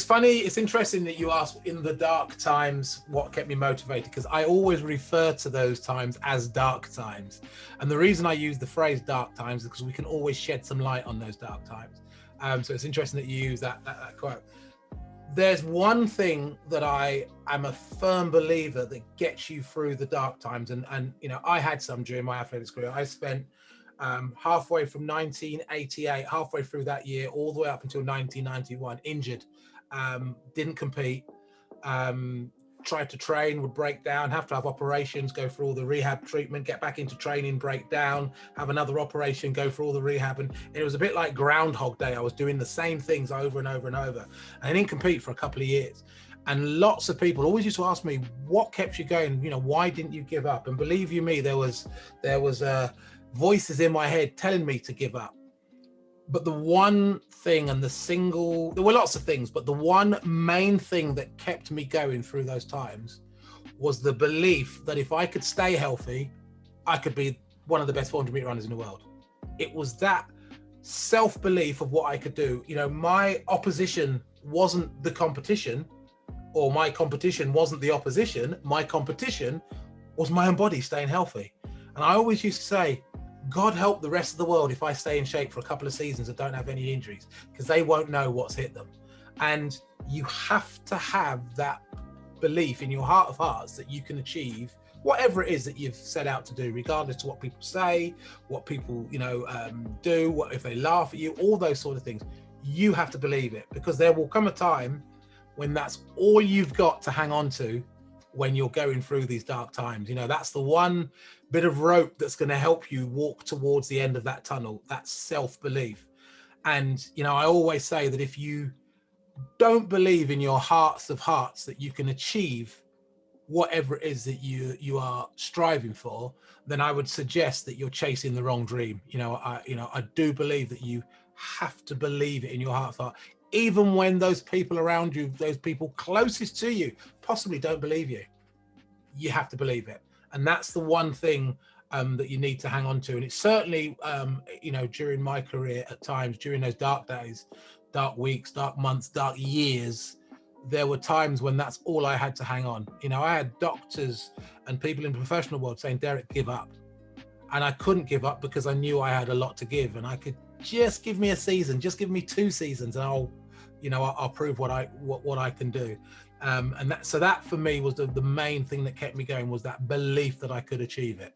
funny, it's interesting that you asked in the dark times what kept me motivated, because I always refer to those times as dark times. And the reason I use the phrase dark times is because we can always shed some light on those dark times. So it's interesting that you use that quote. There's one thing that I am a firm believer that gets you through the dark times. And you know, I had some during my athletics career. I spent halfway from 1988, halfway through that year, all the way up until 1991, injured. Didn't compete, tried to train, would break down, have to have operations, go through all the rehab treatment, get back into training, break down, have another operation, go through all the rehab. And it was a bit like Groundhog Day. I was doing the same things over and over and over. And I didn't compete for a couple of years. And lots of people always used to ask me, what kept you going? You know, why didn't you give up? And believe you me, there was voices in my head telling me to give up. But the one thing and there were lots of things, but the one main thing that kept me going through those times was the belief that if I could stay healthy, I could be one of the best 400-meter runners in the world. It was that self-belief of what I could do. You know, my opposition wasn't the competition, or my competition wasn't the opposition. My competition was my own body staying healthy. And I always used to say, God help the rest of the world if I stay in shape for a couple of seasons and don't have any injuries, because they won't know what's hit them. And you have to have that belief in your heart of hearts that you can achieve whatever it is that you've set out to do, regardless to what people say, what people, you know, do, what if they laugh at you, all those sort of things. You have to believe it, because there will come a time when that's all you've got to hang on to when you're going through these dark times. You know, that's the one bit of rope that's going to help you walk towards the end of that tunnel, that self-belief. And, you know, I always say that if you don't believe in your hearts of hearts that you can achieve whatever it is that you are striving for, then I would suggest that you're chasing the wrong dream. You know, I do believe that you have to believe it in your heart of heart, even when those people around you, those people closest to you, possibly don't believe you. You have to believe it. And that's the one thing that you need to hang on to. And it's certainly, you know, during my career at times, during those dark days, dark weeks, dark months, dark years, there were times when that's all I had to hang on. You know, I had doctors and people in the professional world saying, Derek, give up. And I couldn't give up because I knew I had a lot to give, and I could just give me a season, just give me 2 seasons, and I'll prove what I can do. And that for me was the main thing that kept me going, was that belief that I could achieve it.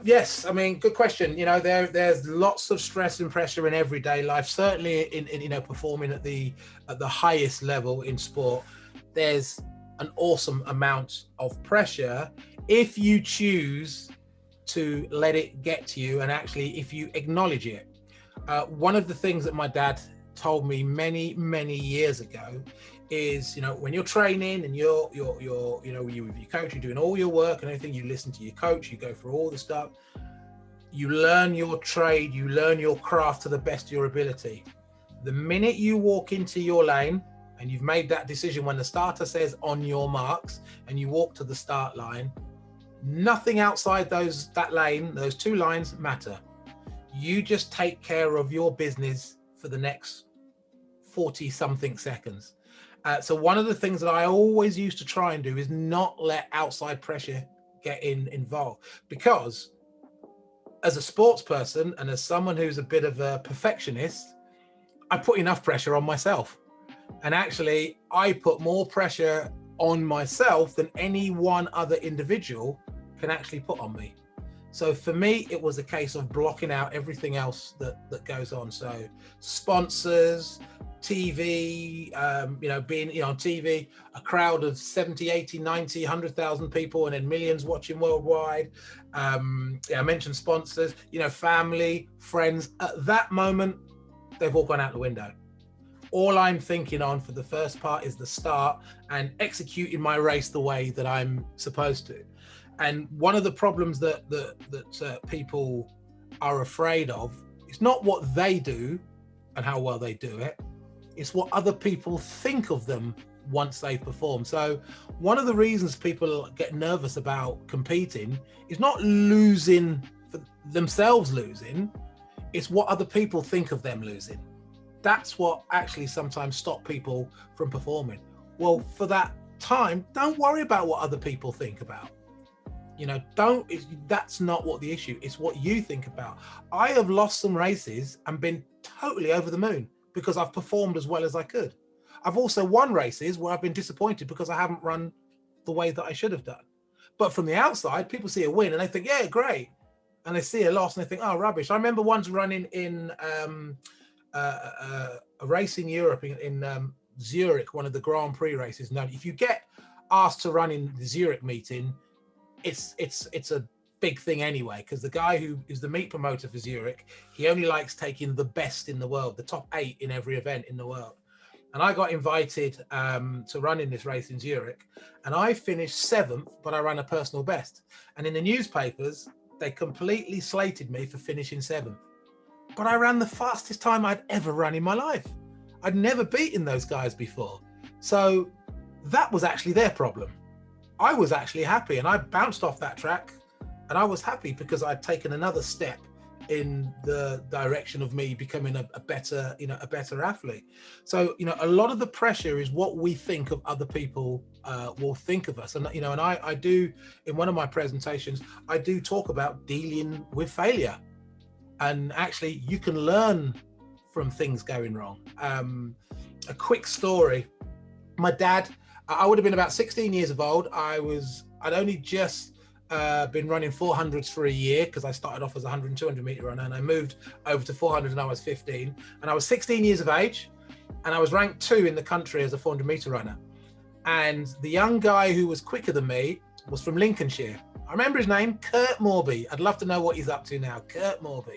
Yes, I mean, good question. You know, there's lots of stress and pressure in everyday life. Certainly in you know, performing at the highest level in sport, there's an awesome amount of pressure if you choose to let it get to you, and actually if you acknowledge it. One of the things that my dad told me many years ago is, you know, when you're training and you're you know, you with your coach, you're doing all your work and everything, you listen to your coach, you go through all the stuff, you learn your trade, you learn your craft to the best of your ability. The minute you walk into your lane and you've made that decision, when the starter says on your marks and you walk to the start line, nothing outside that lane, those 2 lines matter. You just take care of your business for the next 40 something seconds. So one of the things that I always used to try and do is not let outside pressure get involved, because as a sports person and as someone who's a bit of a perfectionist, I put enough pressure on myself. And actually, I put more pressure on myself than any one other individual can actually put on me. So for me, it was a case of blocking out everything else that goes on. So sponsors, TV, you know, being, you know, on TV, a crowd of 70, 80, 90, 100,000 people, and then millions watching worldwide. Yeah, I mentioned sponsors, you know, family, friends. At that moment, they've all gone out the window. All I'm thinking on for the first part is the start and executing my race the way that I'm supposed to. And one of the problems that people are afraid of is not what they do and how well they do it. It's what other people think of them once they perform. So one of the reasons people get nervous about competing is not losing for themselves losing. It's what other people think of them losing. That's what actually sometimes stop people from performing. Well, for that time, don't worry about what other people think about. You know, that's not what the issue is. What you think about. I have lost some races and been totally over the moon because I've performed as well as I could. I've also won races where I've been disappointed because I haven't run the way that I should have done. But from the outside, people see a win and they think, yeah, great. And they see a loss and they think, oh, rubbish. I remember once running in a race in Europe in Zurich, one of the Grand Prix races. Now, if you get asked to run in the Zurich meeting, it's a big thing anyway, because the guy who is the meet promoter for Zurich, he only likes taking the best in the world, the top 8 in every event in the world. And I got invited to run in this race in Zurich, and I finished 7th, but I ran a personal best. And in the newspapers, they completely slated me for finishing 7th. But I ran the fastest time I'd ever run in my life. I'd never beaten those guys before. So that was actually their problem. I was actually happy, and I bounced off that track, and I was happy because I'd taken another step in the direction of me becoming a better athlete. So, a lot of the pressure is what we think of other people will think of us. And, and I do, in one of my presentations, I do talk about dealing with failure. And actually, you can learn from things going wrong. A quick story. My dad, I would have been about 16 years of old. I'd only just been running 400s for a year because I started off as a 100 and 200 meter runner, and I moved over to 400 and I was 15. And I was 16 years of age, and I was ranked 2 in the country as a 400 meter runner. And the young guy who was quicker than me was from Lincolnshire. I remember his name, Kurt Morby. I'd love to know what he's up to now, Kurt Morby.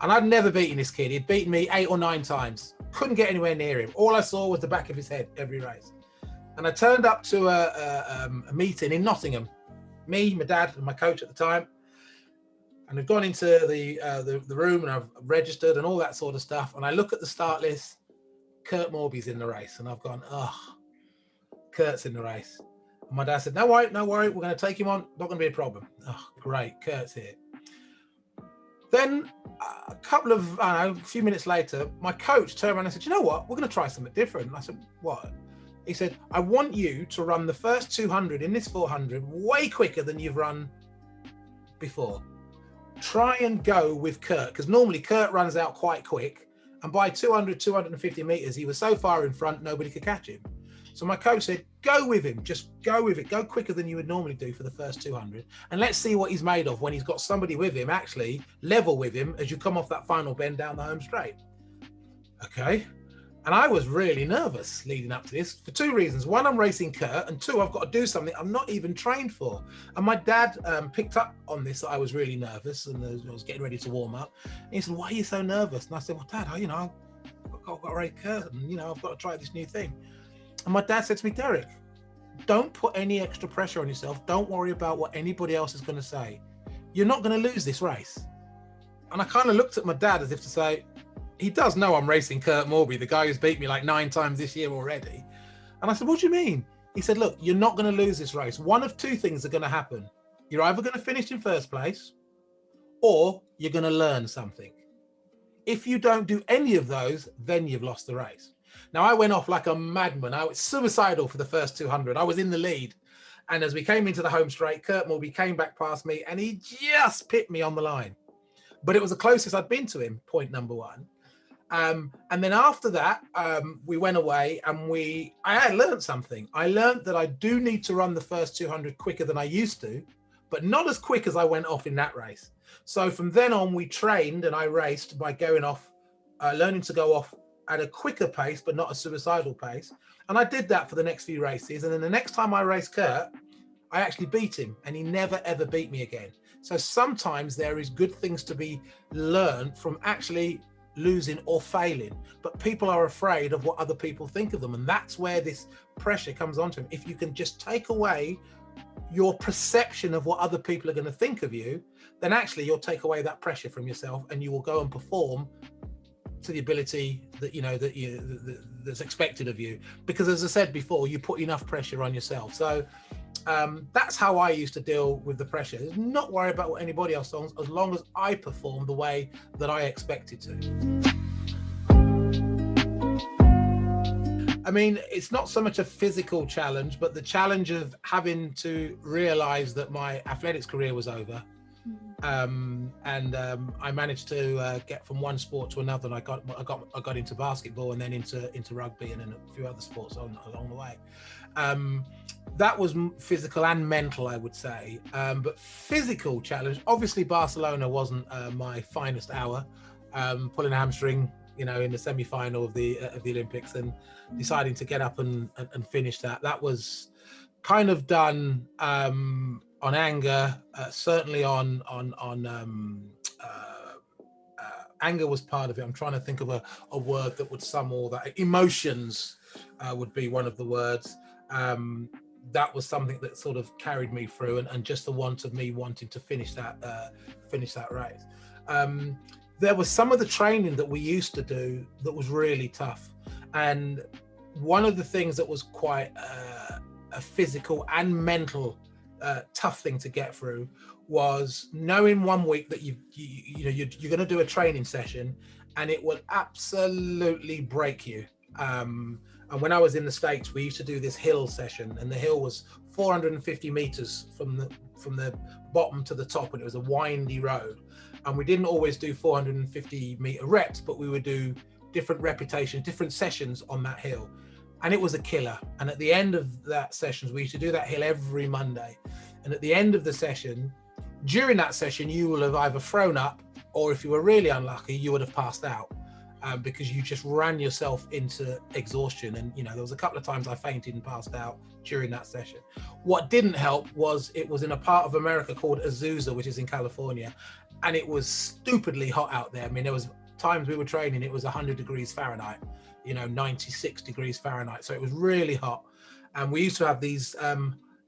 And I'd never beaten this kid. He'd beaten me 8 or 9 times. Couldn't get anywhere near him. All I saw was the back of his head every race. And I turned up to a meeting in Nottingham. Me, my dad, and my coach at the time. And I've gone into the room, and I've registered and all that sort of stuff. And I look at the start list. Kurt Morby's in the race. And I've gone, oh, Kurt's in the race. And my dad said, no worry, we're going to take him on. Not going to be a problem. Oh, great, Kurt's here. Then a few minutes later, my coach turned around and said, you know what? We're going to try something different. And I said, what? He said, I want you to run the first 200 in this 400 way quicker than you've run before. Try and go with Kurt, because normally Kurt runs out quite quick. And by 200, 250 meters, he was so far in front, nobody could catch him. So my coach said, go with him, just go with it. Go quicker than you would normally do for the first 200. And let's see what he's made of when he's got somebody with him, actually level with him as you come off that final bend down the home straight. Okay. And I was really nervous leading up to this for 2 reasons. 1, I'm racing Kurt, and 2, I've got to do something I'm not even trained for. And my dad picked up on this, that I was really nervous, and I was getting ready to warm up. And he said, why are you so nervous? And I said, well, Dad, I've got to race Kurt, and, I've got to try this new thing. And my dad said to me, Derek, don't put any extra pressure on yourself. Don't worry about what anybody else is going to say. You're not going to lose this race. And I kind of looked at my dad as if to say, he does know I'm racing Kurt Morby, the guy who's beat me like 9 times this year already. And I said, what do you mean? He said, look, you're not going to lose this race. One of 2 things are going to happen. You're either going to finish in first place, or you're going to learn something. If you don't do any of those, then you've lost the race. Now, I went off like a madman. I was suicidal for the first 200. I was in the lead. And as we came into the home straight, Kurt Morby came back past me, and he just pipped me on the line. But it was the closest I'd been to him, point number 1. And then after that, we went away, and I had learned something. I learned that I do need to run the first 200 quicker than I used to, but not as quick as I went off in that race. So from then on, we trained and I raced by going off, learning to go off at a quicker pace, but not a suicidal pace. And I did that for the next few races. And then the next time I raced Kurt, I actually beat him, and he never, ever beat me again. So sometimes there is good things to be learned from actually losing or failing, but people are afraid of what other people think of them. And that's where this pressure comes onto them. If you can just take away your perception of what other people are going to think of you, then actually you'll take away that pressure from yourself, and you will go and perform to the ability that that's expected of you. Because as I said before, you put enough pressure on yourself. So That's how I used to deal with the pressure. Not worry about what anybody else thinks, as long as I perform the way that I expected to. I mean, it's not so much a physical challenge, but the challenge of having to realize that my athletics career was over. I managed to get from one sport to another, and I got into basketball, and then into rugby, and then a few other sports along the way. That was physical and mental, I would say. But physical challenge, obviously Barcelona wasn't my finest hour. Pulling a hamstring, in the semi-final of the Olympics, and deciding to get up and finish that. That was kind of done on anger, certainly on anger was part of it. I'm trying to think of a word that would sum all that. Emotions would be one of the words. That was something that sort of carried me through, and just the want of me wanting to finish that race. There was some of the training that we used to do that was really tough, and one of the things that was quite a physical and mental tough thing to get through was knowing one week that you're going to do a training session, and it will absolutely break you. And when I was in the States, we used to do this hill session, and the hill was 450 meters from the bottom to the top, and it was a windy road. And we didn't always do 450 meter reps, but we would do different repetitions, different sessions on that hill. And it was a killer. And at the end of that sessions, we used to do that hill every Monday. And at the end of the session, during that session, you will have either thrown up, or if you were really unlucky, you would have passed out. Because you just ran yourself into exhaustion. And there was a couple of times I fainted and passed out during that session. What didn't help was it was in a part of America called Azusa, which is in California, and it was stupidly hot out there. I mean, there was times we were training, it was 100 degrees Fahrenheit, 96 degrees Fahrenheit. So it was really hot. And we used to have these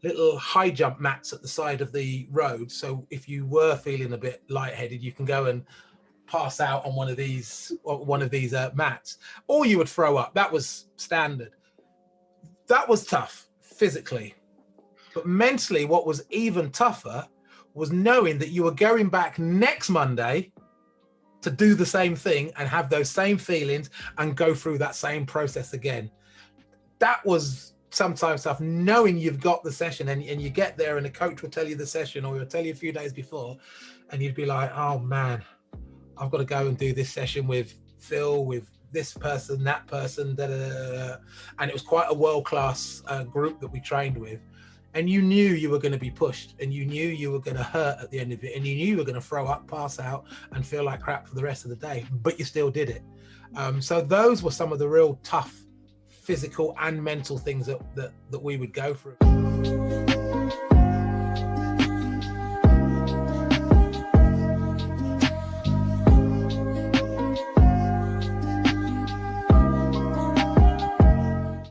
little high jump mats at the side of the road. So if you were feeling a bit lightheaded, you can go and pass out on one of these mats, or you would throw up. That was standard. That was tough physically, but mentally what was even tougher was knowing that you were going back next Monday to do the same thing and have those same feelings and go through that same process again. That was sometimes tough, knowing you've got the session and you get there and the coach will tell you the session, or he'll tell you a few days before, and you'd be like, oh man, I've got to go and do this session with Phil, with this person, that person, da, da, da, da. And it was quite a world-class group that we trained with. And you knew you were going to be pushed, and you knew you were going to hurt at the end of it, and you knew you were going to throw up, pass out, and feel like crap for the rest of the day, but you still did it. So those were some of the real tough physical and mental things that we would go through.